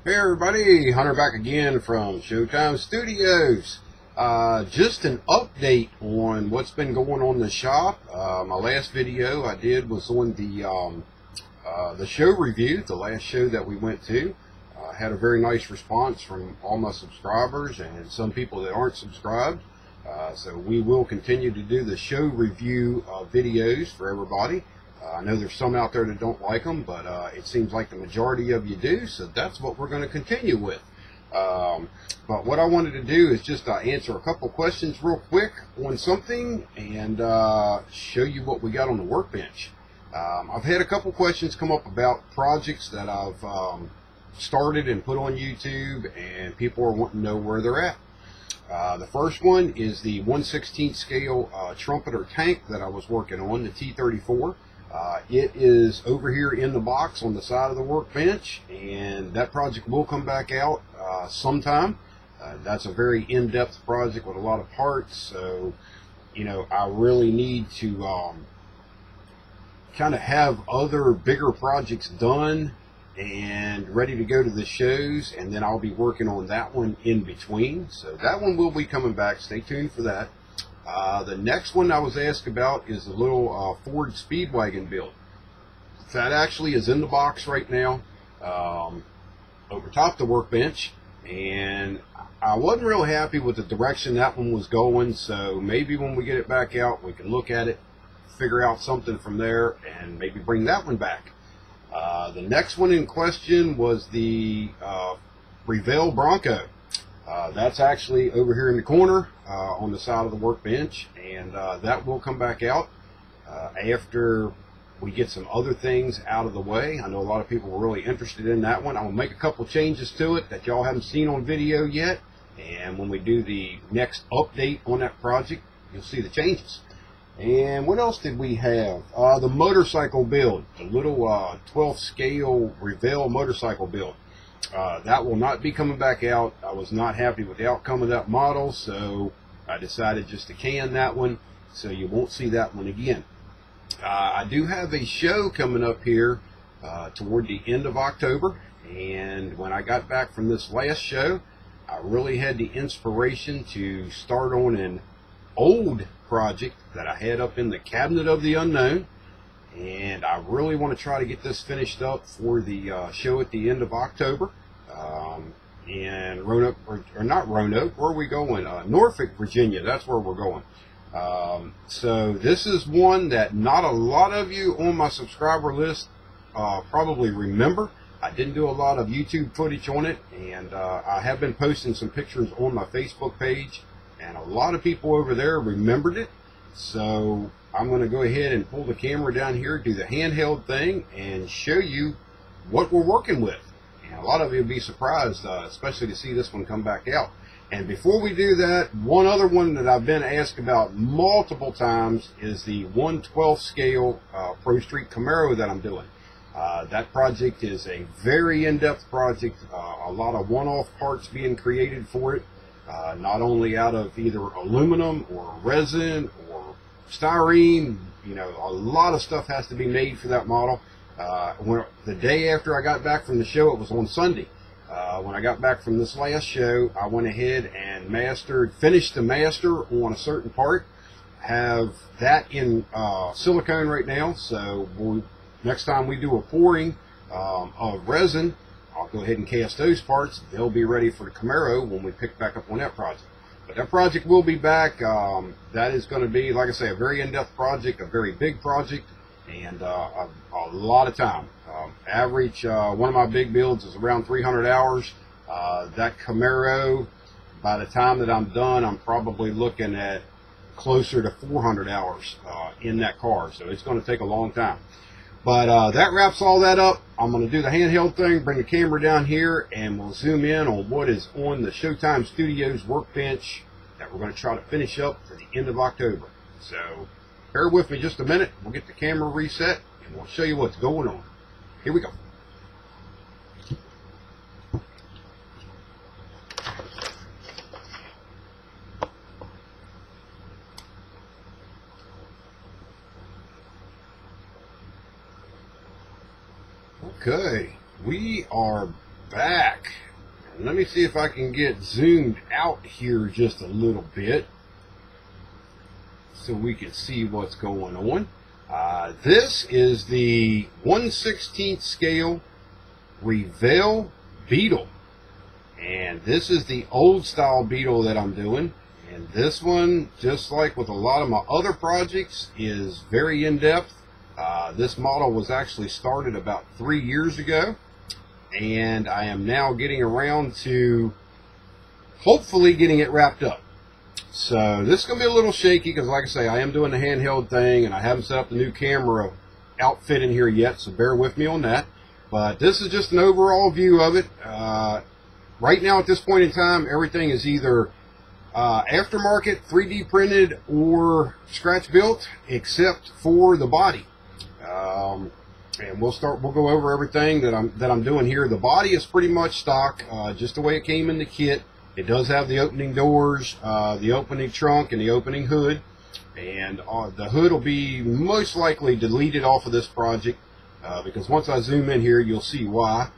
Hey everybody, Hunter back again from Showtime Studios. Just an update on what's been going on in the shop. My last video I did was on the show review, the last show that we went to. Had a very nice response from all my subscribers and some people that aren't subscribed. So we will continue to do the show review videos for everybody. I know there's some out there that don't like them, but it seems like the majority of you do, so that's what we're going to continue with. But what I wanted to do is just answer a couple questions real quick on something and show you what we got on the workbench. I've had a couple questions come up about projects that I've started and put on YouTube, and people are wanting to know where they're at. The first one is the 1/16 scale trumpeter tank that I was working on, the T-34. It is over here in the box on the side of the workbench, and that project will come back out sometime. That's a very in-depth project with a lot of parts, so you know I really need to kind of have other bigger projects done and ready to go to the shows, and then I'll be working on that one in between. So that one will be coming back. Stay tuned for that. The next one I was asked about is the little Ford Speedwagon build. That actually is in the box right now, over top the workbench, and I wasn't real happy with the direction that one was going, so maybe when we get it back out we can look at it, figure out something from there, and maybe bring that one back. The next one in question was the Revell Bronco. That's actually over here in the corner on the side of the workbench, and that will come back out after we get some other things out of the way. I know a lot of people were really interested in that one. I'm going to make a couple changes to it that y'all haven't seen on video yet, and when we do the next update on that project, you'll see the changes. And what else did we have? The motorcycle build, the little 12th scale Revell motorcycle build. That will not be coming back out. I was not happy with the outcome of that model, so I decided just to can that one, so you won't see that one again. I do have a show coming up here toward the end of October, and when I got back from this last show, I really had the inspiration to start on an old project that I had up in the Cabinet of the Unknown, and I really want to try to get this finished up for the show at the end of October. In Roanoke, or not Roanoke, where are we going? Norfolk, Virginia, that's where we're going. So this is one that not a lot of you on my subscriber list probably remember. I didn't do a lot of YouTube footage on it, and I have been posting some pictures on my Facebook page, and a lot of people over there remembered it. So I'm going to go ahead and pull the camera down here, do the handheld thing, and show you what we're working with. And a lot of you will be surprised, especially to see this one come back out. And before we do that, one other one that I've been asked about multiple times is the 1/12 scale Pro Street Camaro that I'm doing. That project is a very in-depth project, a lot of one-off parts being created for it, not only out of either aluminum or resin or styrene. You know, a lot of stuff has to be made for that model. The day after I got back from the show, it was on Sunday. When I got back from this last show, I went ahead and finished the master on a certain part. Have that in silicone right now, so next time we do a pouring of resin, I'll go ahead and cast those parts. They'll be ready for the Camaro when we pick back up on that project. But that project will be back. That is going to be, like I say, a very in-depth project, a very big project, and a lot of time. Average, one of my big builds is around 300 hours. That Camaro, by the time that I'm done, I'm probably looking at closer to 400 hours in that car. So it's going to take a long time. But that wraps all that up. I'm going to do the handheld thing, bring the camera down here, and we'll zoom in on what is on the Showtime Studios workbench that we're going to try to finish up for the end of October. So bear with me just a minute. We'll get the camera reset, and we'll show you what's going on. Here we go. Okay, we are back. And let me see if I can get zoomed out here just a little bit so we can see what's going on. This is the 1/16 scale Revell Beetle. And this is the old style Beetle that I'm doing. And this one, just like with a lot of my other projects, is very in-depth. This model was actually started about 3 years ago. And I am now getting around to hopefully getting it wrapped up. So this is going to be a little shaky because, like I say, I am doing the handheld thing and I haven't set up the new camera outfit in here yet, so bear with me on that. But this is just an overall view of it. Right now at this point in time, everything is either aftermarket, 3D printed, or scratch built, except for the body. And we'll go over everything that I'm doing here. The body is pretty much stock, just the way it came in the kit. It does have the opening doors, the opening trunk, and the opening hood. And the hood will be most likely deleted off of this project because once I zoom in here, you'll see why.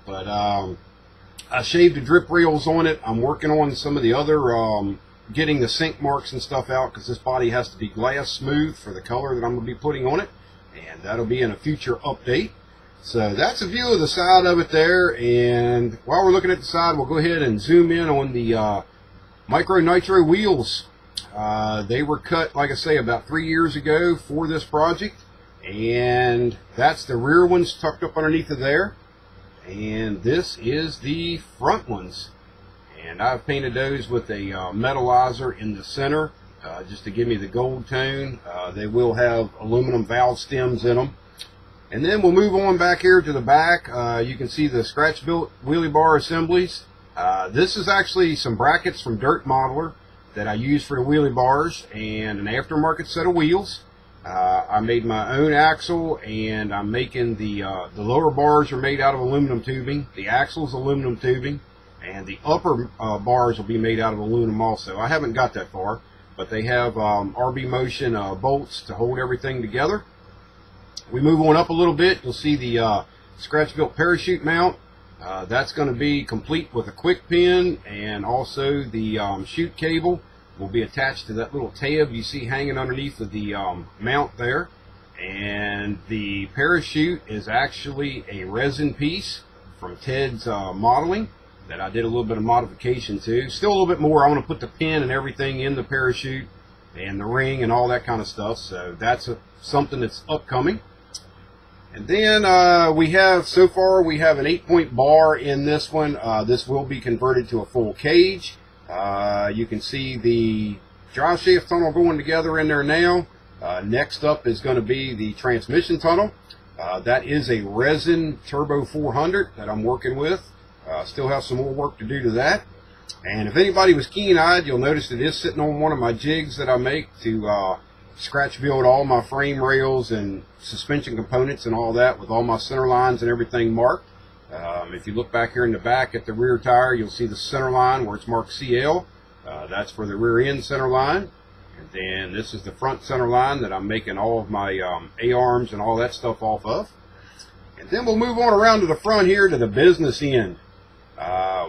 But I shaved the drip rails on it. I'm working on some of the other, getting the sink marks and stuff out because this body has to be glass smooth for the color that I'm going to be putting on it. And that'll be in a future update. So that's a view of the side of it there, and while we're looking at the side, we'll go ahead and zoom in on the Micro Nitro wheels. They were cut, like I say, about 3 years ago for this project, and that's the rear ones tucked up underneath of there, and this is the front ones. And I've painted those with a metallizer in the center just to give me the gold tone. They will have aluminum valve stems in them. And then we'll move on back here to the back. You can see the scratch built wheelie bar assemblies. This is actually some brackets from Dirt Modeler that I use for the wheelie bars and an aftermarket set of wheels. I made my own axle, and I'm making the lower bars are made out of aluminum tubing. The axle's aluminum tubing, and the upper bars will be made out of aluminum also. I haven't got that far, but they have RB Motion bolts to hold everything together. We move on up a little bit, you'll see the scratch built parachute mount. That's going to be complete with a quick pin, and also the chute cable will be attached to that little tab you see hanging underneath of the mount there. And the parachute is actually a resin piece from Ted's modeling that I did a little bit of modification to. Still a little bit more. I want to put the pin and everything in the parachute and the ring and all that kind of stuff. So that's something that's upcoming. And then so far we have an 8-point bar in this one. This will be converted to a full cage. You can see the drive shaft tunnel going together in there now. Next up is going to be the transmission tunnel. That is a resin Turbo 400 that I'm working with. Still have some more work to do to that. And if anybody was keen-eyed, you'll notice it is sitting on one of my jigs that I make to scratch build all my frame rails and suspension components and all that with all my center lines and everything marked. If you look back here in the back at the rear tire, you'll see the center line where it's marked CL. That's for the rear end center line. And then this is the front center line that I'm making all of my A-arms and all that stuff off of. And then we'll move on around to the front here to the business end.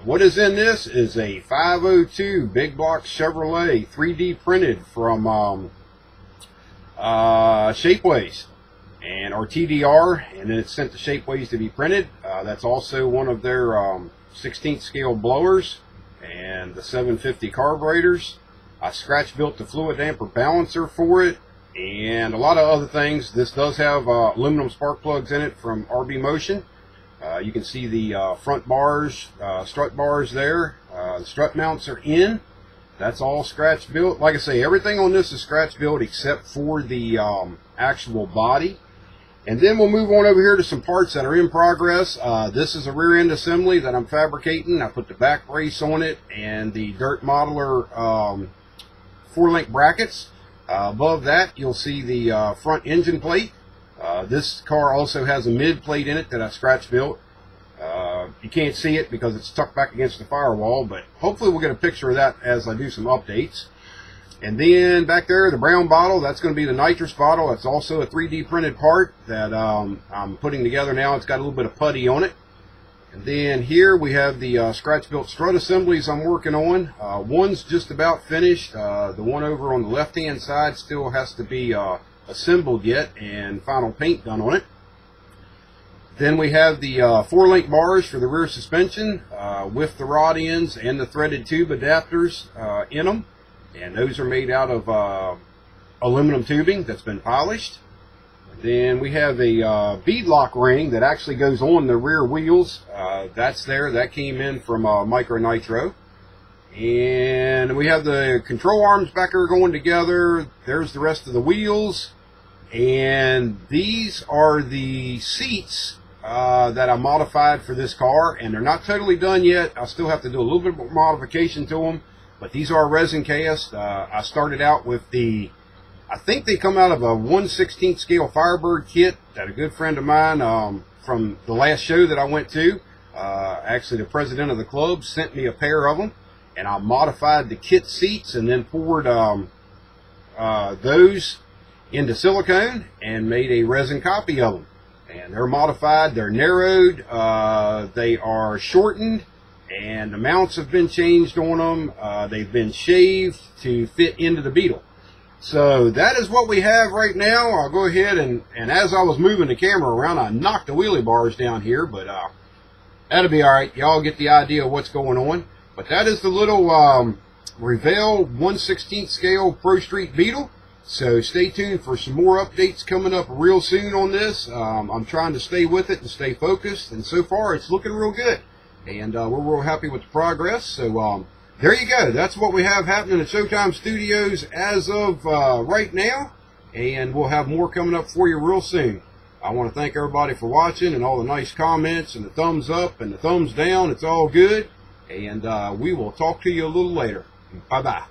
What is in this is a 502 big block Chevrolet 3D printed from Shapeways or TDR, and then it's sent to Shapeways to be printed. That's also one of their 16th scale blowers and the 750 carburetors. I scratch built the fluid damper balancer for it and a lot of other things. This does have aluminum spark plugs in it from RB Motion. You can see the front bars, strut bars there. The strut mounts are in. That's all scratch built. Like I say, everything on this is scratch built except for the actual body. And then we'll move on over here to some parts that are in progress. This is a rear end assembly that I'm fabricating. I put the back brace on it and the Dirt Modeler 4-link brackets. Above that, you'll see the front engine plate. This car also has a mid plate in it that I scratch built. You can't see it because it's tucked back against the firewall, but hopefully we'll get a picture of that as I do some updates. And then back there, the brown bottle, that's going to be the nitrous bottle. That's also a 3D printed part that I'm putting together now. It's got a little bit of putty on it. And then here we have the scratch-built strut assemblies I'm working on. One's just about finished. The one over on the left-hand side still has to be assembled yet and final paint done on it. Then we have the 4-link bars for the rear suspension with the rod ends and the threaded tube adapters in them. And those are made out of aluminum tubing that's been polished. Then we have a bead lock ring that actually goes on the rear wheels. That's there. That came in from Micro Nitro. And we have the control arms back there going together. There's the rest of the wheels. And these are the seats that I modified for this car. And they're not totally done yet. I still have to do a little bit more modification to them. But these are resin cast. I started out with I think they come out of a 1/16 scale Firebird kit that a good friend of mine from the last show that I went to, actually the president of the club, sent me a pair of them, and I modified the kit seats and then poured those into silicone and made a resin copy of them. And they're modified, they're narrowed, they are shortened, and the mounts have been changed on them. They've been shaved to fit into the Beetle. So that is what we have right now. I'll go ahead and as I was moving the camera around, I knocked the wheelie bars down here, but that'll be all right. Y'all get the idea of what's going on. But that is the little Revell 1/16 scale Pro Street Beetle. So stay tuned for some more updates coming up real soon on this. I'm trying to stay with it and stay focused, and so far it's looking real good. And we're real happy with the progress. So there you go. That's what we have happening at Showtime Studios as of right now. And we'll have more coming up for you real soon. I want to thank everybody for watching and all the nice comments and the thumbs up and the thumbs down. It's all good. And we will talk to you a little later. Bye-bye.